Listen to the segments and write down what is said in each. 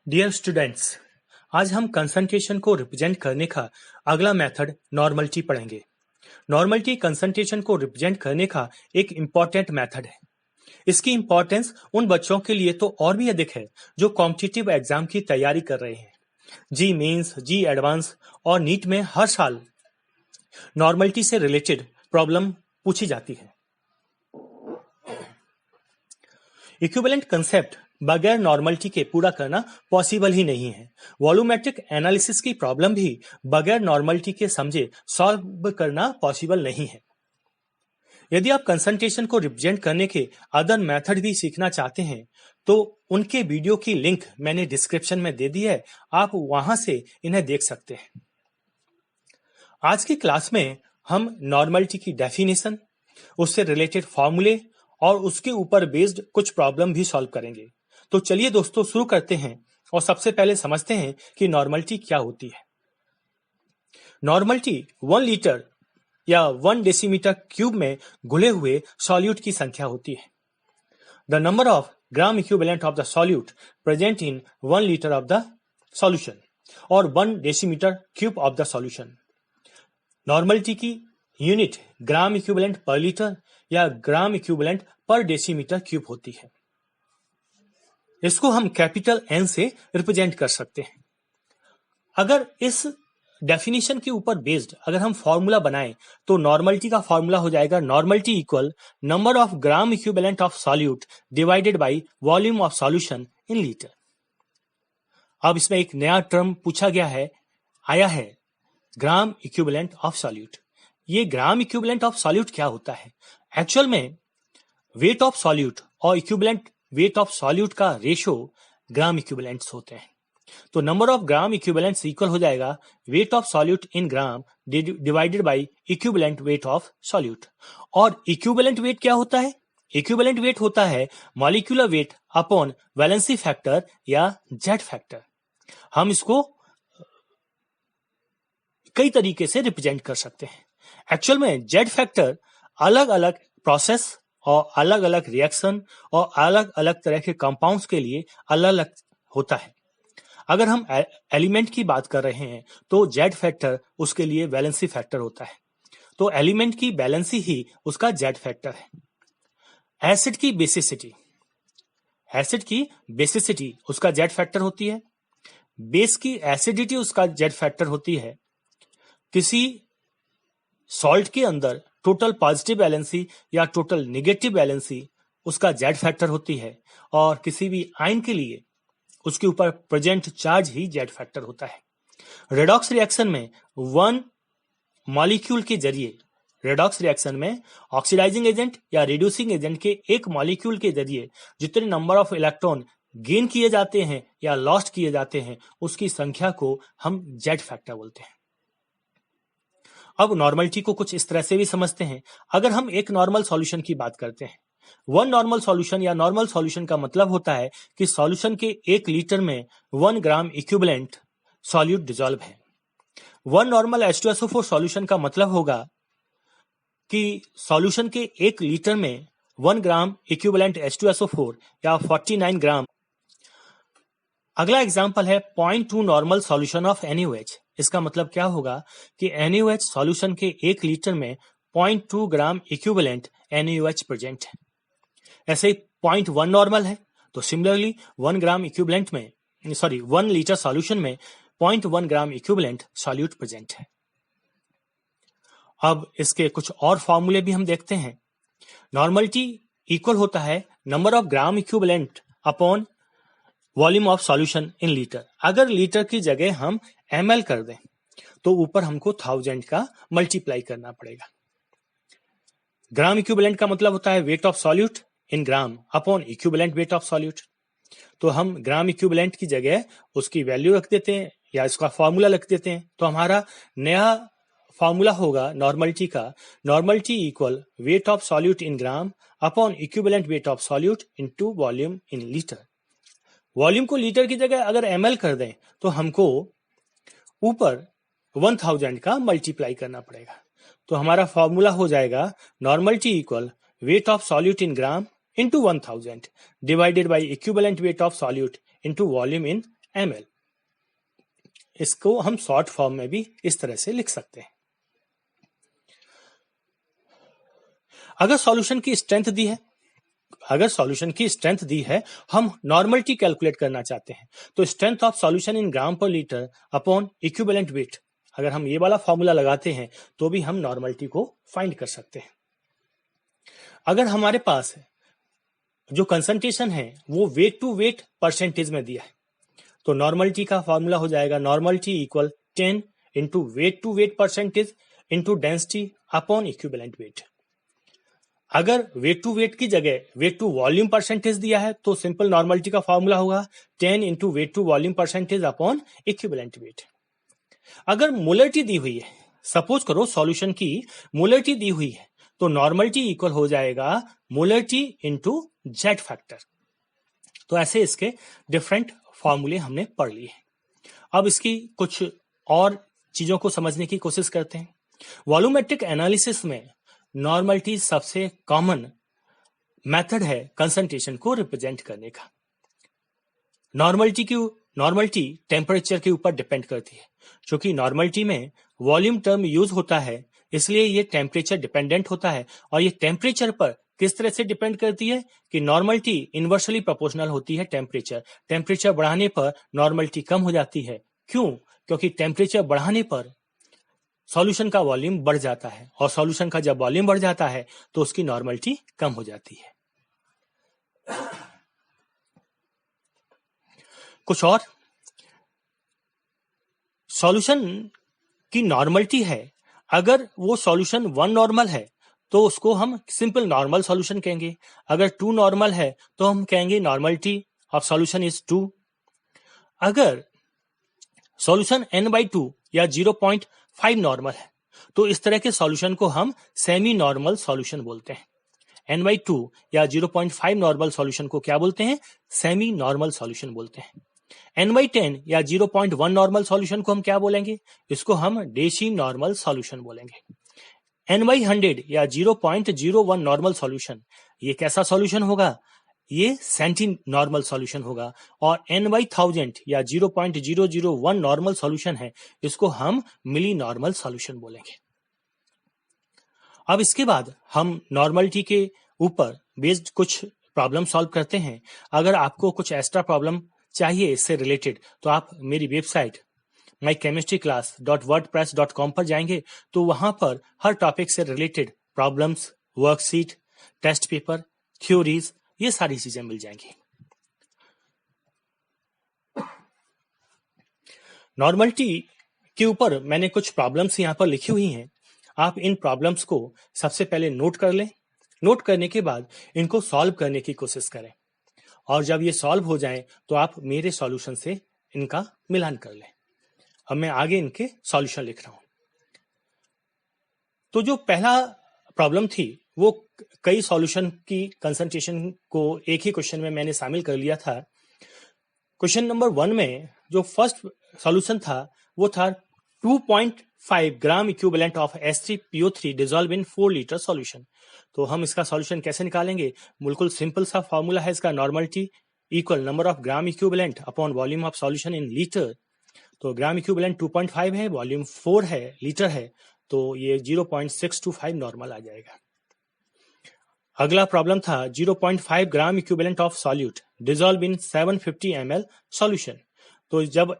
Dear students, आज हम concentration को रिप्रेजेंट करने का अगला मेथड नॉर्मलिटी पढ़ेंगे। नॉर्मलिटी कंसंट्रेशन को रिप्रेजेंट करने का एक इम्पॉर्टेंट मेथड है। इसकी इम्पोर्टेंस उन बच्चों के लिए तो और भी अधिक है जो कॉम्पिटिटिव एग्जाम की तैयारी कर रहे हैं। जी मेंस, जी एडवांस और नीट में हर साल नॉर्मलिटी से रिलेटेड प्रॉब्लम पूछी जाती है। इक्विवेलेंट कंसेप्ट बगैर नॉर्मलिटी के पूरा करना पॉसिबल ही नहीं है। वॉल्यूमेट्रिक एनालिसिस की प्रॉब्लम भी बगैर नॉर्मलिटी के समझे सॉल्व करना पॉसिबल नहीं है। यदि आप कंसंट्रेशन को रिप्रेजेंट करने के अदर मेथड भी सीखना चाहते हैं तो उनके वीडियो की लिंक मैंने डिस्क्रिप्शन में दे दी है, आप वहां से इन्हें देख सकते हैं। आज की क्लास में हम नॉर्मलिटी की डेफिनेशन, उससे रिलेटेड फॉर्मूले और उसके ऊपर बेस्ड कुछ प्रॉब्लम भी सॉल्व करेंगे। तो चलिए दोस्तों शुरू करते हैं और सबसे पहले समझते हैं कि नॉर्मलिटी क्या होती है। नॉर्मलिटी 1 लीटर या 1 डेसीमीटर क्यूब में घुले हुए सॉल्यूट की संख्या होती है। The number of gram equivalent of the solute present in 1 litre of the solution और 1 decimetre cube of the solution. Normality की unit gram equivalent per litre या gram equivalent per decimetre cube होती है। इसको हम कैपिटल एन से represent कर सकते हैं। अगर इस डेफिनेशन के ऊपर बेस्ड अगर हम फॉर्मूला बनाएं तो नॉर्मलिटी का फॉर्मूला हो जाएगा normality equal number of gram equivalent of solute divided by volume of solution in litre. अब इसमें एक नया टर्म पूछा गया आया है ग्राम इक्विवेलेंट ऑफ सॉल्यूट। ये ग्राम इक्विवेलेंट ऑफ सॉल्यूट क्या होता है? एक्चुअल में वेट ऑफ सॉल्यूट और इक्विवेलेंट वेट ऑफ सॉल्यूट का रेशो ग्राम इक्विवेलेंट्स होते हैं। तो number of gram equivalents equal हो जाएगा weight of solute in gram divided by equivalent weight of solute. और इक्विवेलेंट वेट क्या होता है? इक्विवेलेंट वेट होता है molecular weight upon valency factor या जेड फैक्टर। हम इसको कई तरीके से रिप्रेजेंट कर सकते हैं। एक्चुअल में जेड फैक्टर अलग अलग प्रोसेस और अलग अलग रिएक्शन और अलग अलग तरह के कंपाउंड्स के लिए अलग अलग होता है। अगर हम एलिमेंट की बात कर रहे हैं तो जेड फैक्टर उसके लिए वैलेंसी फैक्टर होता है। तो एलिमेंट की बैलेंसी ही उसका जेड फैक्टर है। एसिड की बेसिसिटी उसका जेड फैक्टर होती है। बेस की एसिडिटी उसका जेड फैक्टर होती है। किसी सॉल्ट के अंदर टोटल पॉजिटिव बैलेंसी या टोटल नेगेटिव बैलेंसी उसका जेड फैक्टर होती है। और किसी भी आयन के लिए उसके ऊपर प्रेजेंट चार्ज ही जेड फैक्टर होता है। रेडॉक्स रिएक्शन में वन मॉलिक्यूल के जरिए रेडॉक्स रिएक्शन में ऑक्सीडाइजिंग एजेंट या रिड्यूसिंग एजेंट के एक मॉलिक्यूल के जरिए जितने नंबर ऑफ इलेक्ट्रॉन गेन किए जाते हैं या लॉस्ट किए जाते हैं उसकी संख्या को हम जेड फैक्टर बोलते हैं। अब नॉर्मलिटी को कुछ इस तरह से भी समझते हैं। अगर हम एक नॉर्मल सॉल्यूशन की बात करते हैं, वन नॉर्मल सॉल्यूशन या नॉर्मल सॉल्यूशन का मतलब होता है कि सॉल्यूशन के 1 लीटर में 1 ग्राम इक्विवेलेंट सॉल्यूट डिसॉल्व है। वन नॉर्मल H2SO4 सॉल्यूशन का मतलब होगा कि सॉल्यूशन के 1 लीटर में 1 ग्राम इक्विवेलेंट H2SO4 या 49 ग्राम। अगला एग्जांपल है 0.2 नॉर्मल सॉल्यूशन ऑफ NaOH। इसका मतलब क्या होगा कि NaOH सॉल्यूशन के 1 लीटर में 0.2 ग्राम इक्विवेलेंट NaOH प्रेजेंट है। ऐसे ही 0.1 नॉर्मल है। तो सिमिलरली 1 ग्राम इक्विवेलेंट में 1 लीटर सॉल्यूशन में 0.1 ग्राम इक्विवेलेंट सॉल्यूट प्रेजेंट है। अब इसके कुछ और फॉर्मूले भी हम देखते हैं। नॉर्मलिटी इक्वल होता है number of gram equivalent upon volume of solution in litre. अगर लीटर की जगह हम ml कर दें तो ऊपर हमको 1000 का मल्टीप्लाई करना पड़ेगा। ग्राम इक्विवेलेंट का मतलब होता है weight of solute in gram upon equivalent weight of solute. तो हम ग्राम इक्विवेलेंट की जगह उसकी वैल्यू रख देते हैं या इसका फॉर्मूला रख देते हैं। तो हमारा नया फॉर्मूला होगा नॉर्मलिटी का normality equal weight of solute in gram upon equivalent weight of solute into volume in litre. Volume को लीटर की जगह अगर ml कर दें तो हमको ऊपर 1000 का मल्टीप्लाई करना पड़ेगा। तो हमारा फॉर्मूला हो जाएगा normality equal weight of solute in gram into 1000 divided by equivalent weight of solute into volume in ml। इसको हम शॉर्ट फॉर्म में भी इस तरह से लिख सकते हैं। अगर सॉल्यूशन की स्ट्रेंथ दी है, हम नॉर्मलिटी कैलकुलेट करना चाहते हैं, तो स्ट्रेंथ ऑफ सॉल्यूशन इन ग्राम पर लीटर अपॉन इक्विवेलेंट वेट, अगर हम ये वाला फॉर्मूला लगाते हैं तो भी हम नॉर्मलिटी को फाइंड कर सकते हैं। अगर हमारे पास जो कंसंट्रेशन है वो वेट टू वेट परसेंटेज में दिया है, तो नॉर्मलिटी का फॉर्मूला हो जाएगा normality equal 10 into weight to weight percentage into density upon equivalent weight. अगर वेट टू वेट की जगह वेट टू वॉल्यूम परसेंटेज दिया है तो सिंपल नॉर्मलिटी का फॉर्मूला होगा 10 into weight to volume percentage upon equivalent weight. अगर मोलरिटी दी हुई है, सपोज करो सॉल्यूशन की मोलरिटी दी हुई है, तो नॉर्मलिटी इक्वल हो जाएगा मोलरिटी इंटू जेड फैक्टर। तो ऐसे इसके डिफरेंट फॉर्मूले हमने पढ़ लिए। अब इसकी कुछ और चीजों को समझने की कोशिश करते हैं। वॉल्यूमेट्रिक एनालिसिस में नॉर्मलिटी सबसे कॉमन मेथड है कंसंट्रेशन को रिप्रेजेंट करने का। नॉर्मलिटी टेम्परेचर के ऊपर डिपेंड करती है। क्योंकि नॉर्मलिटी में वॉल्यूम टर्म यूज होता है, इसलिए ये टेम्परेचर डिपेंडेंट होता है। और ये टेम्परेचर पर किस तरह से डिपेंड करती है कि नॉर्मलिटी इनवर्सली प्रोपोर्शनल होती है टेम्परेचर बढ़ाने पर नॉर्मलिटी कम हो जाती है। क्यों? क्योंकि टेम्परेचर बढ़ाने पर सॉल्यूशन का वॉल्यूम बढ़ जाता है, और सॉल्यूशन का जब वॉल्यूम बढ़ जाता है तो उसकी नॉर्मलिटी कम हो जाती है। कुछ और सॉल्यूशन की नॉर्मलिटी है, अगर वो सॉल्यूशन 1 नॉर्मल है तो उसको हम सिंपल नॉर्मल सॉल्यूशन कहेंगे। अगर 2 नॉर्मल है तो हम कहेंगे नॉर्मलिटी ऑफ सॉल्यूशन इज 2। अगर सॉल्यूशन n/2 या 0.5 नॉर्मल है तो इस तरह के सॉल्यूशन को हम सेमी नॉर्मल सॉल्यूशन बोलते हैं। n/2 या 0.5 नॉर्मल सॉल्यूशन को क्या बोलते हैं? सेमी नॉर्मल सॉल्यूशन बोलते हैं। n/10 या 0.1 नॉर्मल सॉल्यूशन को हम क्या बोलेंगे? इसको हम डेसी नॉर्मल सॉल्यूशन बोलेंगे। n/100 या 0.01 नॉर्मल सॉल्यूशन, ये कैसा सॉल्यूशन होगा? ये सेंटी नॉर्मल सॉल्यूशन होगा। और n/1000 या 0.001 नॉर्मल सॉल्यूशन है, इसको हम मिली नॉर्मल सॉल्यूशन बोलेंगे। अब इसके बाद हम नॉर्मलिटी के ऊपर बेस्ड कुछ प्रॉब्लम सॉल्व करते हैं। अगर आपको कुछ एक्स्ट्रा प्रॉब्लम चाहिए इससे रिलेटेड, तो आप मेरी वेबसाइट mychemistryclass.wordpress.com पर जाएंगे, तो वहां पर हर टॉपिक से related problems, worksheet, test paper, theories, ये सारी चीजें मिल जाएंगी। नॉर्मलिटी के ऊपर मैंने कुछ प्रॉब्लम्स यहां पर लिखी हुई हैं। आप इन प्रॉब्लम्स को सबसे पहले नोट कर लें। नोट करने के बाद इनको सॉल्व करने की कोशिश करें, और जब ये सॉल्व हो जाए तो आप मेरे सॉल्यूशन से इनका मिलान कर लें। अब मैं आगे इनके सॉल्यूशन लिख रहा हूं। तो जो पहला प्रॉब्लम थी वो कई सॉल्यूशन की कंसंट्रेशन को एक ही क्वेश्चन में मैंने शामिल कर लिया था। क्वेश्चन नंबर 1 में जो फर्स्ट सॉल्यूशन था वो था 2.5 ग्राम equivalent of H3PO3 dissolve in 4 litre solution. तो हम इसका सॉल्यूशन कैसे निकालेंगे? बिल्कुल सिंपल सा फॉर्मूला है इसका, normality equal number of gram equivalent upon volume of solution in litre. तो ग्राम इक्विवेलेंट 2.5 है, वॉल्यूम 4 है, लीटर है, तो ये 0.625 नॉर्मल आ जाएगा। अगला प्रॉब्लम था 0.5 ग्राम equivalent of solute dissolve in 750 ml solution. तो जब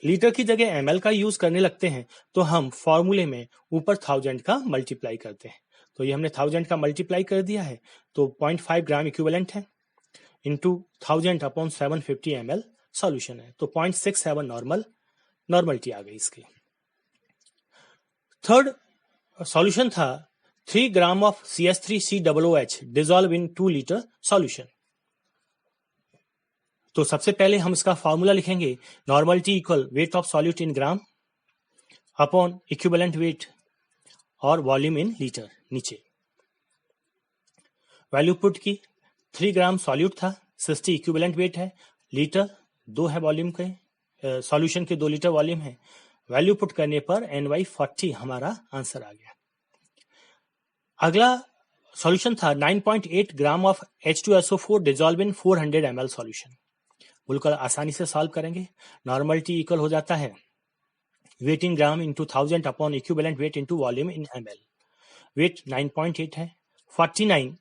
लीटर की जगह ml का यूज करने लगते हैं तो हम फॉर्मूले में ऊपर 1000 का मल्टीप्लाई करते हैं। तो ये हमने 1000 का मल्टीप्लाई कर दिया है, तो 0.5 ग्राम इक्विवेलेंट है इंटू 1000 अपॉन 750 ml सॉल्यूशन है, तो 0.67 नॉर्मलिटी आ गई इसकी। थर्ड सॉल्यूशन था 3 gram of CH3COOH dissolve in 2 litre solution. तो सबसे पहले हम इसका फॉर्मूला लिखेंगे, normality equal weight of solute in gram upon equivalent wait और वॉल्यूम इन लीटर। नीचे वैल्यू पुट की, 3 ग्राम सॉल्यूट था, 60 इक्विवेलेंट वेट है, लीटर 2 है वॉल्यूम के, सॉल्यूशन के 2 लीटर वॉल्यूम है। वैल्यू पुट करने पर N/40 हमारा आंसर आ गया। अगला सॉल्यूशन था 9.8 gram of H2SO4 dissolve in 400 ml solution. बोलकर आसानी से सॉल्व करेंगे। नॉर्मलिटी इक्वल हो जाता है weight in gram into 1000 upon equivalent weight into volume in ml। Weight 9.8 है, 49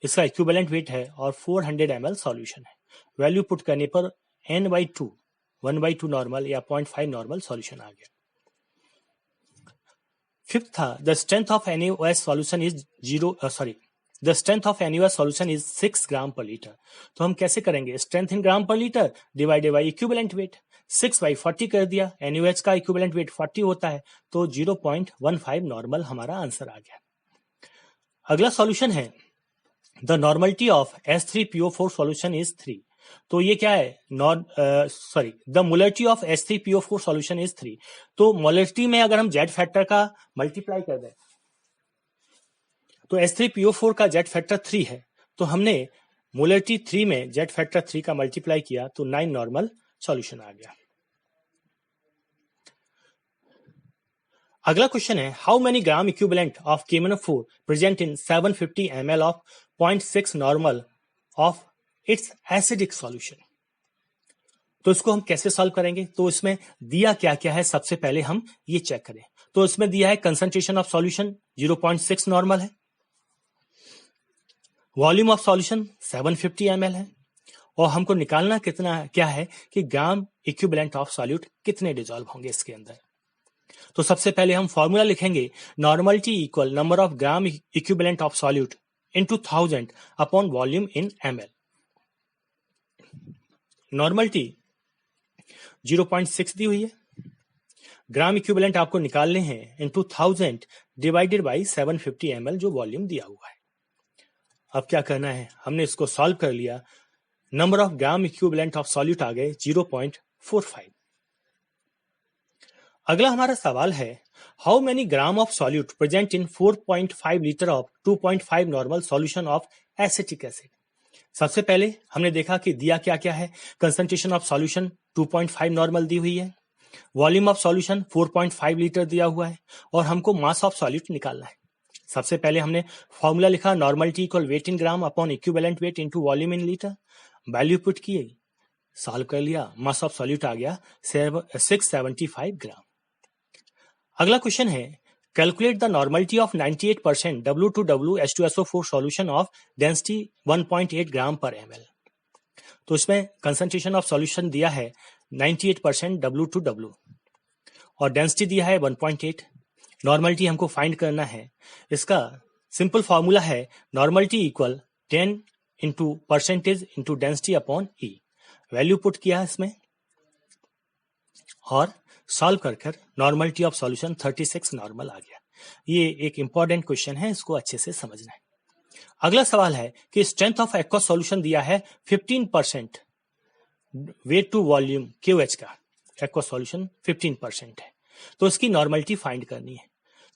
इसका इक्विवेलेंट वेट है और 400 ml सॉल्यूशन है। वैल्यू पुट करने पर n/2 1/2 नॉर्मल या 0.5 नॉर्मल सॉल्यूशन आ गया। फिफ्थ था the strength of NaOH solution is 6 ग्राम पर लीटर। तो हम कैसे करेंगे? स्ट्रेंथ इन ग्राम पर litre divided by equivalent weight, 6/40 कर दिया। NaOH का इक्विवेलेंट वेट 40 होता है तो 0.15 नॉर्मल हमारा आंसर आ गया। अगला सॉल्यूशन है the normality of H3PO4 solution is 3। तो ये क्या है? The molarity of H3PO4 solution is 3। तो मोलरिटी में अगर हम जेड फैक्टर का मल्टीप्लाई कर दें तो H3PO4 का जेड फैक्टर 3 है, तो हमने मोलरिटी 3 में जेड फैक्टर 3 का मल्टीप्लाई किया तो 9 नॉर्मल सॉल्यूशन आ गया। अगला क्वेश्चन है how many gram equivalent of KMnO4 present in 750 ml of 0.6 normal of its acidic solution. तो इसको हम कैसे सॉल्व करेंगे? तो इसमें दिया क्या क्या है सबसे पहले हम ये चेक करें। तो इसमें दिया है कंसंट्रेशन ऑफ सॉल्यूशन 0.6 नॉर्मल है, वॉल्यूम ऑफ सॉल्यूशन 750 ml है, और हमको निकालना क्या है कि ग्राम इक्विवेलेंट ऑफ सॉल्यूट कितने डिसॉल्व होंगे इसके अंदर। तो सबसे पहले हम फॉर्मूला लिखेंगे normality equal number of gram equivalent of solute into 1000 upon volume in ml। Normality 0.6 दी हुई है, ग्राम इक्विवेलेंट आपको निकालने हैं इनटू 1000 डिवाइडेड बाई 750 ml जो वॉल्यूम दिया हुआ है। अब क्या करना है? हमने इसको सॉल्व कर लिया, number of gram equivalent of solute आ गए 0.45। अगला हमारा सवाल है how many gram of solute present in 4.5 litre of 2.5 normal solution of acetic acid. सबसे पहले हमने देखा कि दिया क्या क्या है। कंसंट्रेशन ऑफ सॉल्यूशन 2.5 नॉर्मल दी हुई है, वॉल्यूम ऑफ सॉल्यूशन 4.5 लीटर दिया हुआ है, और हमको मास ऑफ सॉल्यूट निकालना है। सबसे पहले हमने फॉर्मूला लिखा normality equal weight in gram upon equivalent weight into volume in litre. Value put किए, सॉल्व कर लिया, मास ऑफ सॉल्यूट आ गया 675 ग्राम। अगला क्वेश्चन है calculate the normality of 98% W2W H2SO4 solution of density 1.8 ग्राम पर ml। तो इसमें कंसंट्रेशन ऑफ सॉल्यूशन दिया है 98% W2W और डेंसिटी दिया है 1.8। नॉर्मलिटी हमको फाइंड करना है। इसका सिंपल फॉर्मूला है normality equal 10 into percentage into density upon E। Value put किया इसमें और सॉल्व कर नॉर्मलिटी ऑफ सॉल्यूशन 36 नॉर्मल आ गया। ये एक इंपॉर्टेंट क्वेश्चन है, इसको अच्छे से समझना है। अगला सवाल है कि स्ट्रेंथ ऑफ एक्वस सॉल्यूशन दिया है 15% वेट टू वॉल्यूम QH का, एक्वस सॉल्यूशन 15% है, तो इसकी नॉर्मलिटी फाइंड करनी है।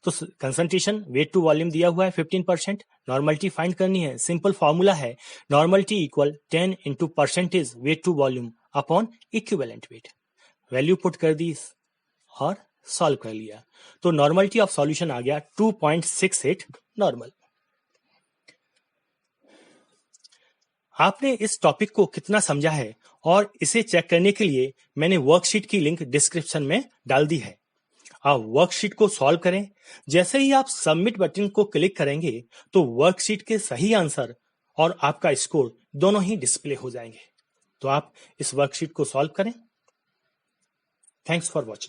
तो कंसंट्रेशन वेट टू वॉल्यूम दिया हुआ है 15%, नॉर्मलिटी फाइंड करनी है। सिंपल फॉर्मूला है normality equal 10 into percentage weight to volume upon equivalent weight. Value put कर दी और सॉल्व कर लिया, तो नॉर्मलिटी ऑफ सॉल्यूशन आ गया 2.68 नॉर्मल। आपने इस टॉपिक को कितना समझा है और इसे चेक करने के लिए मैंने वर्कशीट की लिंक डिस्क्रिप्शन में डाल दी है। आप वर्कशीट को सॉल्व करें। जैसे ही आप सबमिट बटन को क्लिक करेंगे तो वर्कशीट के सही आंसर और आपका स्कोर दोनों ही डिस्प्ले हो जाएंगे। तो आप इस वर्कशीट को सॉल्व करें। Thanks for watching.